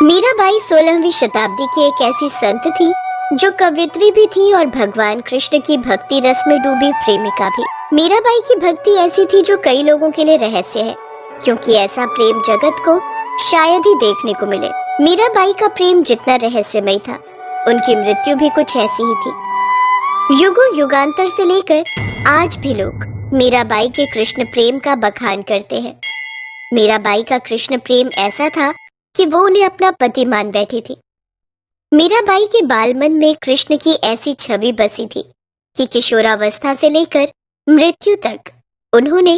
मीराबाई 16वीं शताब्दी की एक ऐसी संत थी जो कवियत्री भी थी और भगवान कृष्ण की भक्ति रस में डूबी प्रेमिका भी। मीराबाई की भक्ति ऐसी थी जो कई लोगों के लिए रहस्य है, क्योंकि ऐसा प्रेम जगत को शायद ही देखने को मिले। मीराबाई का प्रेम जितना रहस्यमय था, उनकी मृत्यु भी कुछ ऐसी ही थी। युगों युगांतर से लेकर आज भी लोग मीराबाई के कृष्ण प्रेम का बखान करते हैं। मीराबाई का कृष्ण प्रेम ऐसा था कि वो उन्हें अपना पति मान बैठी थी। मीराबाई के बालमन में कृष्ण की ऐसी छवि बसी थी कि किशोरावस्था से लेकर मृत्यु तक उन्होंने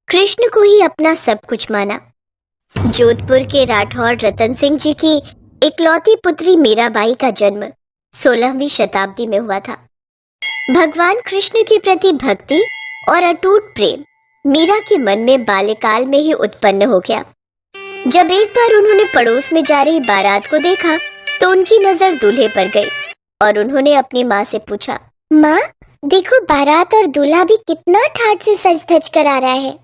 कृष्ण को ही अपना सब कुछ माना। जोधपुर के राठौर रतन सिंह जी की इकलौती पुत्री मीराबाई का जन्म 16वीं शताब्दी में हुआ था। भगवान कृष्ण के प्रति भक्ति और अटूट प्रेम मीरा के मन में बाल्यकाल में ही उत्पन्न हो गया। जब एक बार उन्होंने पड़ोस में जा रही बारात को देखा तो उनकी नजर दूल्हे पर गई और उन्होंने अपनी माँ से पूछा, माँ देखो बारात और दूल्हा भी कितना ठाट से सज धज कर आ रहा है।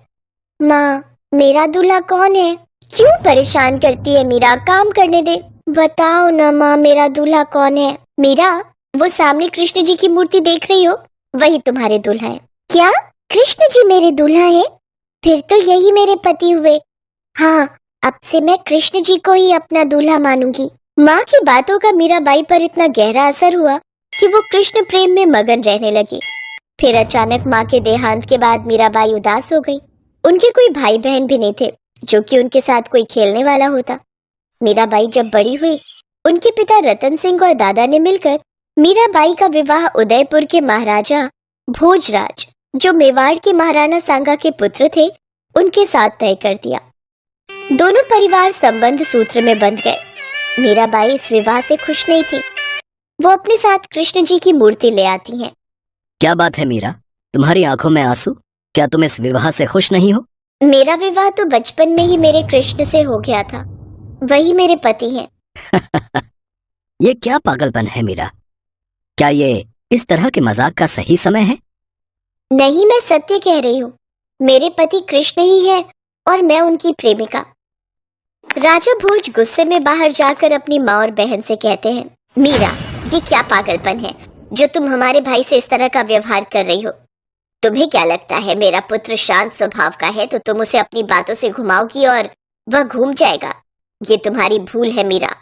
माँ मेरा दूल्हा कौन है? क्यों परेशान करती है मीरा, काम करने दे। बताओ ना माँ मेरा दूल्हा कौन है? मीरा वो सामने कृष्ण जी की मूर्ति देख रही हो, वही तुम्हारे दूल्हा है। क्या कृष्ण जी मेरे दूल्हा है? फिर तो यही मेरे पति हुए। हाँ अब से मैं कृष्ण जी को ही अपना दूल्हा मानूंगी। माँ की बातों का मीराबाई पर इतना गहरा असर हुआ कि वो कृष्ण प्रेम में मगन रहने लगी। फिर अचानक माँ के देहांत के बाद मीराबाई उदास हो गई। उनके कोई भाई बहन भी नहीं थे जो कि उनके साथ कोई खेलने वाला होता। मीराबाई जब बड़ी हुई, उनके पिता रतन सिंह और दादा ने मिलकर मीराबाई का विवाह उदयपुर के महाराजा भोजराज, जो मेवाड़ के महाराणा सांगा के पुत्र थे, उनके साथ तय कर दिया। दोनों परिवार संबंध सूत्र में बंध गए। मीराबाई इस विवाह से खुश नहीं थी। वो अपने साथ कृष्ण जी की मूर्ति ले आती हैं। क्या बात है मीरा, तुम्हारी आंखों में आंसू? क्या तुम इस विवाह से खुश नहीं हो? मेरा विवाह तो बचपन में ही मेरे कृष्ण से हो गया था, वही मेरे पति हैं। ये क्या पागलपन है मीरा? क्या ये इस तरह के मजाक का सही समय है? नहीं, मैं सत्य कह रही हूँ। मेरे पति कृष्ण ही है और मैं उनकी प्रेमिका। राजा भोज गुस्से में बाहर जाकर अपनी माँ और बहन से कहते हैं, मीरा ये क्या पागलपन है जो तुम हमारे भाई से इस तरह का व्यवहार कर रही हो? तुम्हें क्या लगता है मेरा पुत्र शांत स्वभाव का है तो तुम उसे अपनी बातों से घुमाओगी और वह घूम जाएगा? ये तुम्हारी भूल है मीरा।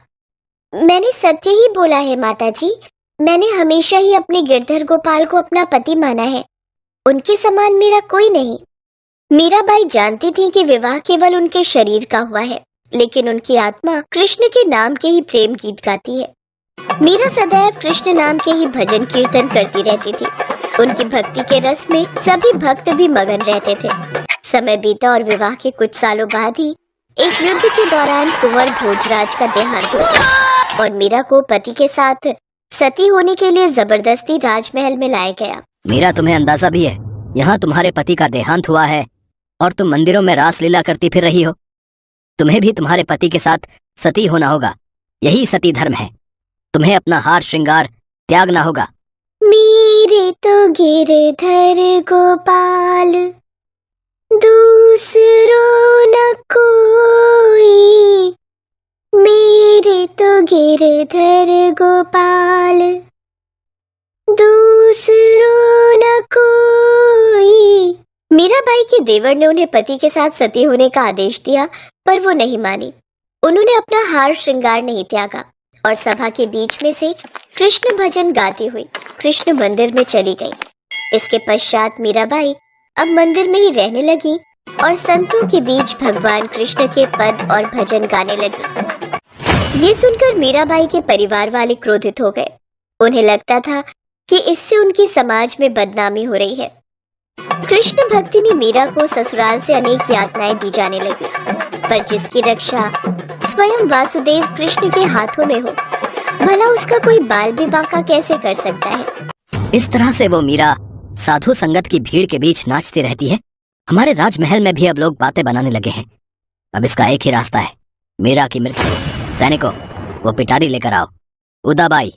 मैंने सत्य ही बोला है माता जी। मैंने हमेशा ही अपने गिरधर गोपाल को अपना पति माना है, उनके समान मेरा कोई नहीं। मीराबाई जानती थी कि विवाह केवल उनके शरीर का हुआ है, लेकिन उनकी आत्मा कृष्ण के नाम के ही प्रेम गीत गाती है। मीरा सदैव कृष्ण नाम के ही भजन कीर्तन करती रहती थी। उनकी भक्ति के रस में सभी भक्त भी मगन रहते थे। समय बीता और विवाह के कुछ सालों बाद ही एक युद्ध के दौरान कुंवर भोजराज का देहांत हो गया और मीरा को पति के साथ सती होने के लिए जबरदस्ती राजमहल में लाया गया। मीरा तुम्हें अंदाजा भी है यहाँ तुम्हारे पति का देहांत हुआ है और तुम मंदिरों में रासलीला करती फिर रही हो? तुम्हें भी तुम्हारे पति के साथ सती होना होगा, यही सती धर्म है। तुम्हें अपना हार श्रृंगार त्यागना होगा। मेरे तो गिरधर गोपाल दूसरो न कोई, मेरे तो गिरधर गोपाल दूसरो न कोई। मीराबाई के देवर ने उन्हें पति के साथ सती होने का आदेश दिया, पर वो नहीं मानी। उन्होंने अपना हार श्रृंगार नहीं त्यागा और सभा के बीच में से कृष्ण भजन गाती हुई कृष्ण मंदिर में चली गई। इसके पश्चात मीराबाई अब मंदिर में ही रहने लगी और संतों के बीच भगवान कृष्ण के पद और भजन गाने लगी। ये सुनकर मीराबाई के परिवार वाले क्रोधित हो गए। उन्हें लगता था कि इससे उनकी समाज में बदनामी हो रही है। कृष्ण भक्ति ने मीरा को ससुराल से अनेक यातनाएं दी जाने लगी, पर जिसकी रक्षा स्वयं वासुदेव कृष्ण के हाथों में हो, भला उसका कोई बाल भी बांका कैसे कर सकता है? इस तरह से वो मीरा साधु संगत की भीड़ के बीच नाचती रहती है। हमारे राजमहल में भी अब लोग बातें बनाने लगे हैं। अब इसका एक ही रास्ता है, मीरा की मृत्यु। सैनिकों वो पिटारी लेकर आओ। उदाबाई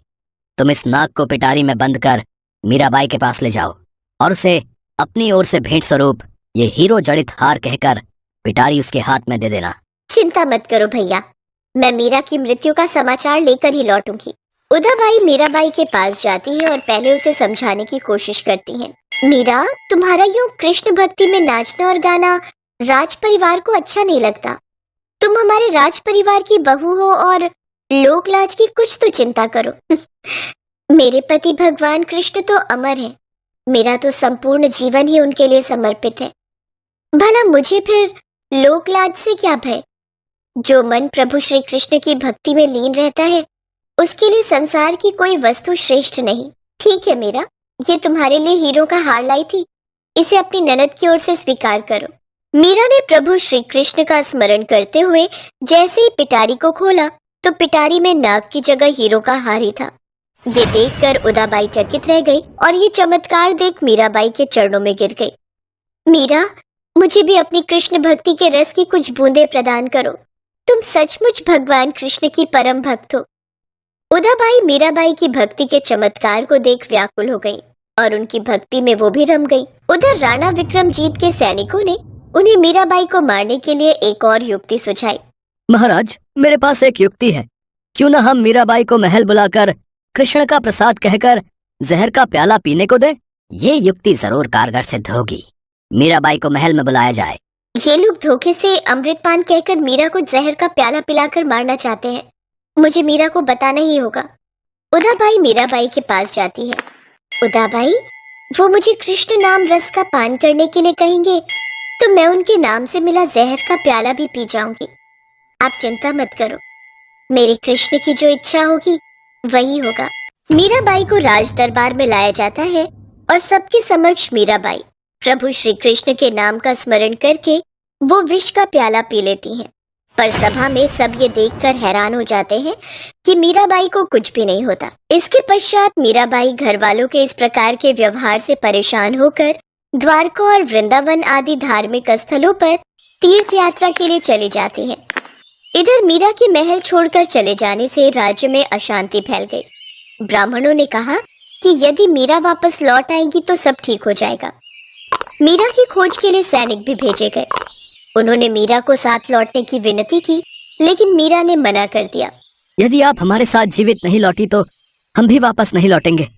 तुम इस नाग को पिटारी में बंद कर मीराबाई के पास ले जाओ और उसे अपनी ओर से भेंट स्वरूप ये हीरो जड़ित हार कहकर पिटारी उसके हाथ में दे देना। चिंता मत करो भैया, मैं मीरा की मृत्यु का समाचार लेकर ही लौटूंगी। उदाबाई मीराबाई के पास जाती है और पहले उसे समझाने की कोशिश करती है। मीरा, तुम्हारा यूं कृष्ण भक्ति में नाचना और गाना राज परिवार को अच्छा नहीं लगता। तुम हमारे राज परिवार की बहू हो और लोक लाज की कुछ तो चिंता करो। मेरे पति भगवान कृष्ण तो अमर है, मेरा तो संपूर्ण जीवन ही उनके लिए समर्पित है। भला मुझे फिर लोक लाज से क्या भय? जो मन प्रभु श्री कृष्ण की भक्ति में लीन रहता है उसके लिए संसार की कोई वस्तु श्रेष्ठ नहीं। ठीक है मीरा, ये तुम्हारे लिए हीरो का हार लाई थी, इसे अपनी ननद की ओर से स्वीकार करो। मीरा ने प्रभु श्री कृष्ण का स्मरण करते हुए जैसे ही पिटारी को खोला तो पिटारी में नाग की जगह हीरो का हार ही था। ये देखकर उदाबाई चकित रह गई और ये चमत्कार देख मीराबाई के चरणों में गिर गई। मीरा, मुझे भी अपनी कृष्ण भक्ति के रस की कुछ बूंदें प्रदान करो। तुम सचमुच भगवान कृष्ण की परम भक्त हो। उदाबाई मीराबाई की भक्ति के चमत्कार को देख व्याकुल हो गई और उनकी भक्ति में वो भी रम गई। उधर राणा विक्रमजीत के सैनिकों ने उन्हें मीराबाई को मारने के लिए एक और युक्ति सुझाई। महाराज, मेरे पास एक युक्ति है। क्यों न हम मीराबाई को महल बुलाकर कृष्ण का प्रसाद कहकर जहर का प्याला पीने को दे। ये युक्ति जरूर कारगर सिद्ध होगी। मीराबाई को महल में बुलाया जाए। ये लोग धोखे से अमृतपान कहकर मीरा को जहर का प्याला पिलाकर मारना चाहते हैं। मुझे मीरा को बताना ही होगा। उदाबाई मीराबाई के पास जाती है। उदाबाई, वो मुझे कृष्ण नाम रस का पान करने के लिए कहेंगे तो मैं उनके नाम से मिला जहर का प्याला भी पी जाऊंगी। आप चिंता मत करो, मेरे कृष्ण की जो इच्छा होगी वही होगा। मीराबाई को राज दरबार में लाया जाता है और सबके समक्ष मीराबाई प्रभु श्री कृष्ण के नाम का स्मरण करके वो विष का प्याला पी लेती हैं। पर सभा में सब ये देखकर हैरान हो जाते हैं कि मीराबाई को कुछ भी नहीं होता। इसके पश्चात मीराबाई घर वालों के इस प्रकार के व्यवहार से परेशान होकर द्वारका और वृंदावन आदि धार्मिक स्थलों पर तीर्थ यात्रा के लिए चली जाती हैं। इधर मीरा के महल छोड़कर चले जाने से राज्य में अशांति फैल गई। ब्राह्मणों ने कहा कि यदि मीरा वापस लौट आएगी तो सब ठीक हो जाएगा। मीरा की खोज के लिए सैनिक भी भेजे गए। उन्होंने मीरा को साथ लौटने की विनती की, लेकिन मीरा ने मना कर दिया। यदि आप हमारे साथ जीवित नहीं लौटी तो हम भी वापस नहीं लौटेंगे।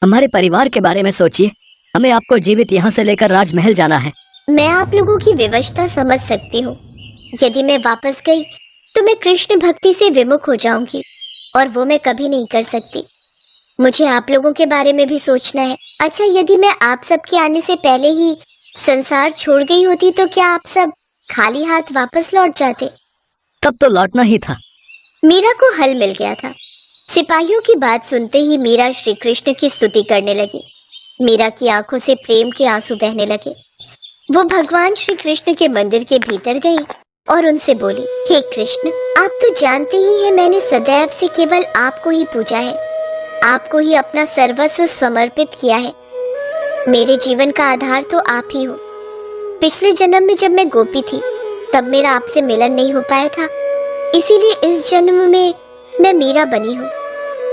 हमारे परिवार के बारे में सोचिए। हमें आपको जीवित यहाँ से लेकर राजमहल जाना है। मैं आप लोगों की विवशता समझ सकती हूँ। यदि मैं वापस गई तो मैं कृष्ण भक्ति से विमुख हो जाऊंगी और वो मैं कभी नहीं कर सकती। मुझे आप लोगों के बारे में भी सोचना है। अच्छा, यदि मैं आप सबके आने से पहले ही संसार छोड़ गई होती तो क्या आप सब खाली हाथ वापस लौट जाते? तब तो लौटना ही था। मीरा को हल मिल गया था। सिपाहियों की बात सुनते ही मीरा श्री कृष्ण की स्तुति करने लगी। मीरा की आंखों से प्रेम के आंसू बहने लगे। वो भगवान श्री कृष्ण के मंदिर के भीतर गई और उनसे बोली, हे कृष्ण, आप तो जानते ही हैं मैंने सदैव से केवल आपको ही पूजा है, आपको ही अपना सर्वस्व समर्पित किया है। मेरे जीवन का आधार तो आप ही हो। पिछले जन्म में जब मैं गोपी थी तब मेरा आपसे मिलन नहीं हो पाया था, इसीलिए इस जन्म में मैं मीरा बनी हूँ।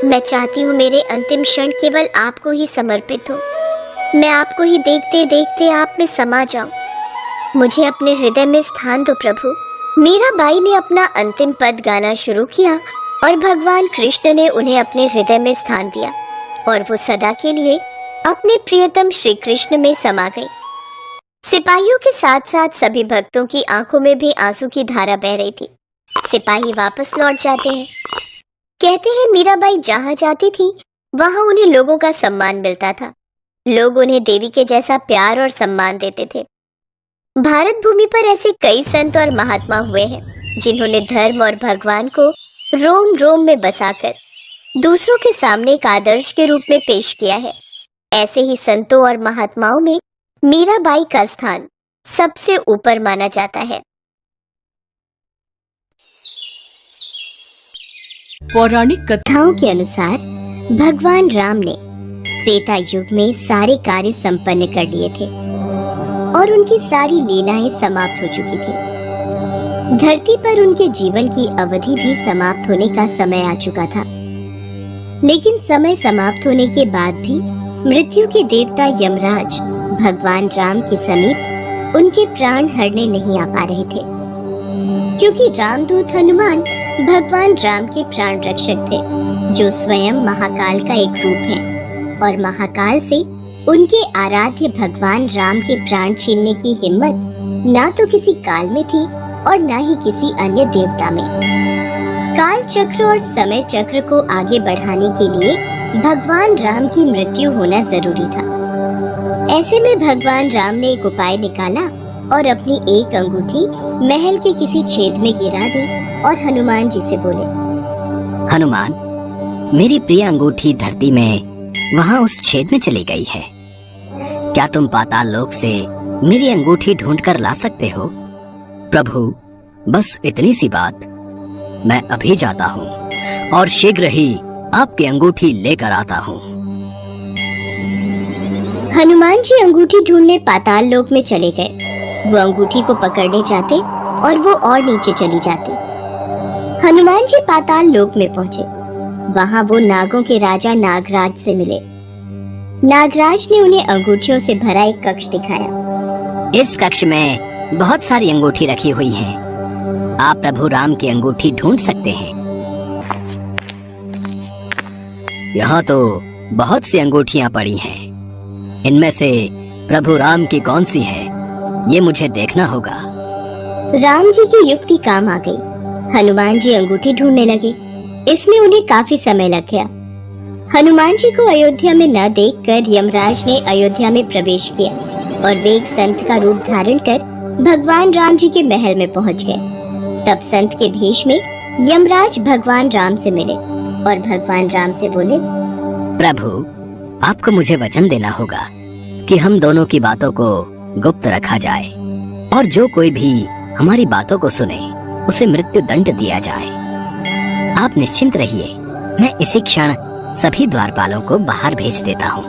मैं चाहती हूँ मेरे अंतिम क्षण केवल आपको ही समर्पित हो। मैं आपको ही देखते देखते आप में समा जाऊं। मुझे अपने हृदय में स्थान दो प्रभु। मीराबाई ने अपना अंतिम पद गाना शुरू किया और भगवान कृष्ण ने उन्हें अपने हृदय में स्थान दिया और वो सदा के लिए अपने प्रियतम श्री कृष्ण में समा गई। सिपाहियों के साथ साथ सभी भक्तों की आंखों में भी आंसू की धारा बह रही थी। सिपाही वापस लौट जाते हैं। कहते हैं मीराबाई जहाँ जाती थी वहाँ उन्हें लोगों का सम्मान मिलता था। लोग उन्हें देवी के जैसा प्यार और सम्मान देते थे। भारत भूमि पर ऐसे कई संत और महात्मा हुए हैं जिन्होंने धर्म और भगवान को रोम रोम में बसाकर दूसरों के सामने एक आदर्श के रूप में पेश किया है। ऐसे ही संतों और महात्माओं में मीराबाई का स्थान सबसे ऊपर माना जाता है। पौराणिक कथाओं के अनुसार भगवान राम ने त्रेता युग में सारे कार्य संपन्न कर लिए थे और उनकी सारी लीलाएं समाप्त हो चुकी थी। धरती पर उनके जीवन की अवधि भी समाप्त होने का समय आ चुका था। लेकिन समय समाप्त होने के बाद भी मृत्यु के देवता यमराज भगवान राम के समीप उनके प्राण हरने नहीं आ पा रहे थे। क्योंकि रामदूत हनुमान भगवान राम के प्राण रक्षक थे, जो स्वयं महाकाल का एक रूप है, और महाकाल से उनके आराध्य भगवान राम के प्राण छीनने की हिम्मत ना तो किसी काल में थी और ना ही किसी अन्य देवता में। काल चक्र और समय चक्र को आगे बढ़ाने के लिए भगवान राम की मृत्यु होना जरूरी था। ऐसे में भगवान राम ने एक उपाय निकाला और अपनी एक अंगूठी महल के किसी छेद में गिरा दी और हनुमान जी से बोले, हनुमान, मेरी प्रिय अंगूठी धरती में वहाँ उस छेद में चली गई है। क्या तुम पाताल लोक से मेरी अंगूठी ढूंढ कर ला सकते हो? प्रभु, बस इतनी सी बात। मैं अभी जाता हूँ और शीघ्र ही आपकी अंगूठी लेकर आता हूँ। हनुमान जी अंगूठी ढूंढने पाताल लोक में चले गए। वो अंगूठी को पकड़ने जाते और वो और नीचे चली जाती। हनुमान जी पाताल लोक में पहुँचे। वहाँ वो नागों के राजा नागराज से मिले। नागराज ने उन्हें अंगूठियों से भरा एक कक्ष दिखाया। इस कक्ष में बहुत सारी अंगूठी रखी हुई है। आप प्रभु राम की अंगूठी ढूंढ सकते हैं। यहाँ तो बहुत सी अंगूठियाँ पड़ी हैं। इनमें से प्रभु राम की कौन सी है, ये मुझे देखना होगा। राम जी की युक्ति काम आ गई। हनुमान जी अंगूठी ढूंढने लगे। इसमें उन्हें काफी समय लग गया। हनुमान जी को अयोध्या में न देखकर यमराज ने अयोध्या में प्रवेश किया और वे एक संत का रूप धारण कर भगवान राम जी के महल में पहुंच गए। तब संत के भेष में यमराज भगवान राम से मिले और भगवान राम से बोले, प्रभु, आपको मुझे वचन देना होगा कि हम दोनों की बातों को गुप्त रखा जाए और जो कोई भी हमारी बातों को सुने उसे मृत्यु दंड दिया जाए। आप निश्चिंत रहिए, मैं इसी क्षण सभी द्वारपालों को बाहर भेज देता हूँ।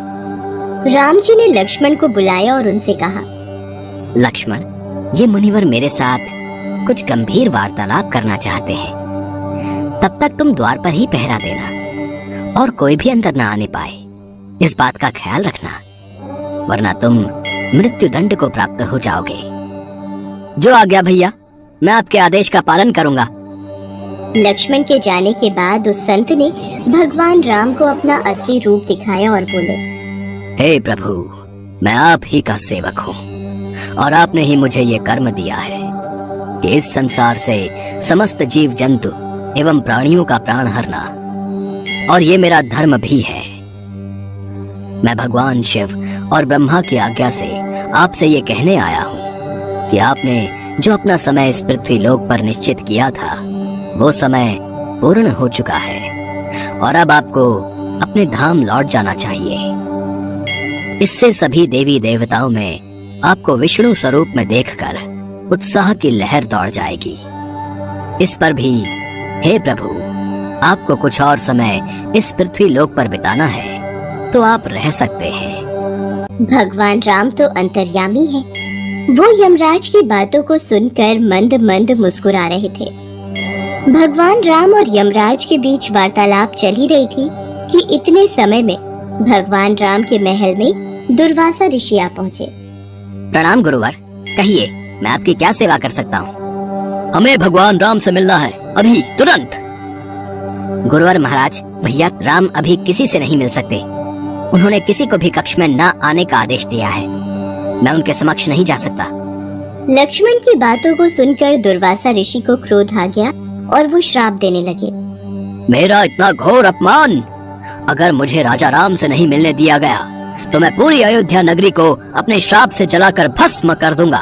राम जी ने लक्ष्मण को बुलाया और उनसे कहा, लक्ष्मण, ये मुनिवर मेरे साथ कुछ गंभीर वार्तालाप करना चाहते हैं। तब तक तुम द्वार पर ही पहरा देना और कोई भी अंदर न आने पाए, इस बात का ख्याल रखना, वरना तुम मृत्यु दंड को प्राप्त हो जाओगे। जो आज्ञा भैया, मैं आपके आदेश का पालन करूंगा। लक्ष्मण के जाने के बाद उस संत ने भगवान राम को अपना असली रूप दिखाया और बोले, हे प्रभु, मैं आप ही का सेवक हूँ और आपने ही मुझे ये कर्म दिया है कि इस संसार से समस्त जीव जंतु एवं प्राणियों का प्राण हरना, और ये मेरा धर्म भी है। मैं भगवान शिव और ब्रह्मा की आज्ञा से आपसे ये कहने आया हूँ कि आपने जो अपना समय इस पृथ्वी लोक पर निश्चित किया था, वो समय पूर्ण हो चुका है और अब आपको अपने धाम लौट जाना चाहिए। इससे सभी देवी देवताओं में आपको विष्णु स्वरूप में देखकर उत्साह की लहर दौड़ जाएगी। इस पर भी हे प्रभु, आपको कुछ और समय इस पृथ्वी लोक पर बिताना है तो आप रह सकते हैं। भगवान राम तो अंतर्यामी है। वो यमराज की बातों को सुनकर मंद मंद मुस्कुरा रहे थे। भगवान राम और यमराज के बीच वार्तालाप चल ही रही थी कि इतने समय में भगवान राम के महल में दुर्वासा ऋषि आ पहुँचे। प्रणाम गुरुवर, कहिए मैं आपकी क्या सेवा कर सकता हूँ? हमें भगवान राम से मिलना है, अभी तुरंत। गुरुवर महाराज, भैया राम अभी किसी से नहीं मिल सकते। उन्होंने किसी को भी कक्ष में न आने का आदेश दिया है। मैं उनके समक्ष नहीं जा सकता। लक्ष्मण की बातों को सुनकर दुर्वासा ऋषि को क्रोध आ गया और वो श्राप देने लगे। मेरा इतना घोर अपमान! अगर मुझे राजा राम से नहीं मिलने दिया गया तो मैं पूरी अयोध्या नगरी को अपने श्राप से जलाकर भस्म कर दूंगा।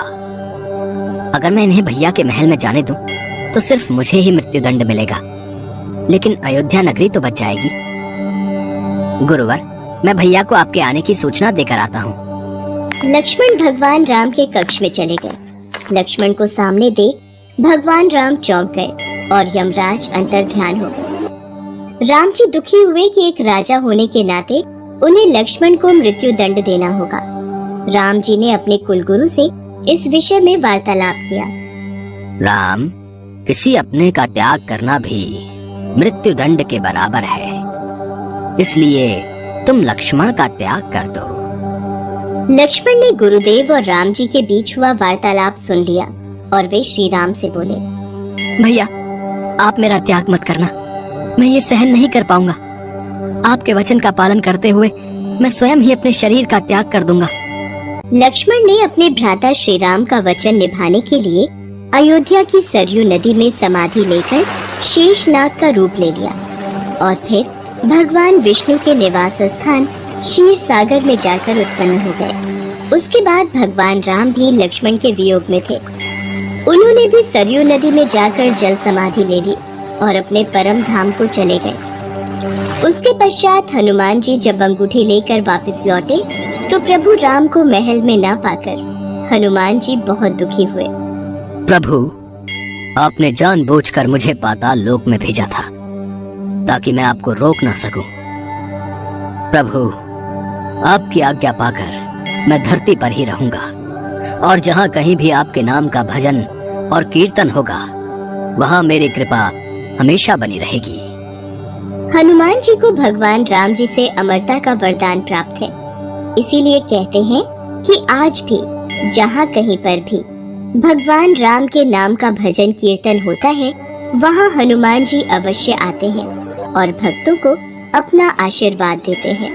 अगर मैं इन्हें भैया के महल में जाने दूं तो सिर्फ मुझे ही मृत्यु दंड मिलेगा, लेकिन अयोध्या नगरी तो बच जाएगी। गुरुवर, मैं भैया को आपके आने की सूचना देकर आता हूँ। लक्ष्मण भगवान राम के कक्ष में चले गए। लक्ष्मण को सामने देख भगवान राम चौंक गए और यमराज अंतर्ध्यान हो गए। राम जी दुखी हुए कि एक राजा होने के नाते उन्हें लक्ष्मण को मृत्यु दंड देना होगा। राम जी ने अपने कुलगुरु से इस विषय में वार्तालाप किया। राम, किसी अपने का त्याग करना भी मृत्यु दंड के बराबर है, इसलिए तुम लक्ष्मण का त्याग कर दो। लक्ष्मण ने गुरुदेव और राम जी के बीच हुआ वार्तालाप सुन लिया और वे श्री राम से बोले, भैया, आप मेरा त्याग मत करना, मैं ये सहन नहीं कर पाऊंगा। आपके वचन का पालन करते हुए मैं स्वयं ही अपने शरीर का त्याग कर दूंगा। लक्ष्मण ने अपने भ्राता श्री राम का वचन निभाने के लिए अयोध्या की सरयू नदी में समाधि लेकर शेषनाग का रूप ले लिया और फिर भगवान विष्णु के निवास स्थान क्षीर सागर में जाकर उत्पन्न हो गए। उसके बाद भगवान राम भी लक्ष्मण के वियोग में थे। उन्होंने भी सरयू नदी में जाकर जल समाधि ले ली और अपने परम धाम को चले गए। उसके पश्चात हनुमान जी जब अंगूठी लेकर वापस लौटे तो प्रभु राम को महल में न पाकर हनुमान जी बहुत दुखी हुए। प्रभु, आपने जानबूझकर मुझे पाताल लोक में भेजा था ताकि मैं आपको रोक ना सकूं। प्रभु, आपकी आज्ञा पाकर मैं धरती पर ही रहूंगा और जहां कहीं भी आपके नाम का भजन और कीर्तन होगा वहां मेरी कृपा हमेशा बनी रहेगी। हनुमान जी को भगवान राम जी से अमरता का वरदान प्राप्त है। इसीलिए कहते हैं कि आज भी जहाँ कहीं पर भी भगवान राम के नाम का भजन कीर्तन होता है वहाँ हनुमान जी अवश्य आते हैं और भक्तों को अपना आशीर्वाद देते हैं।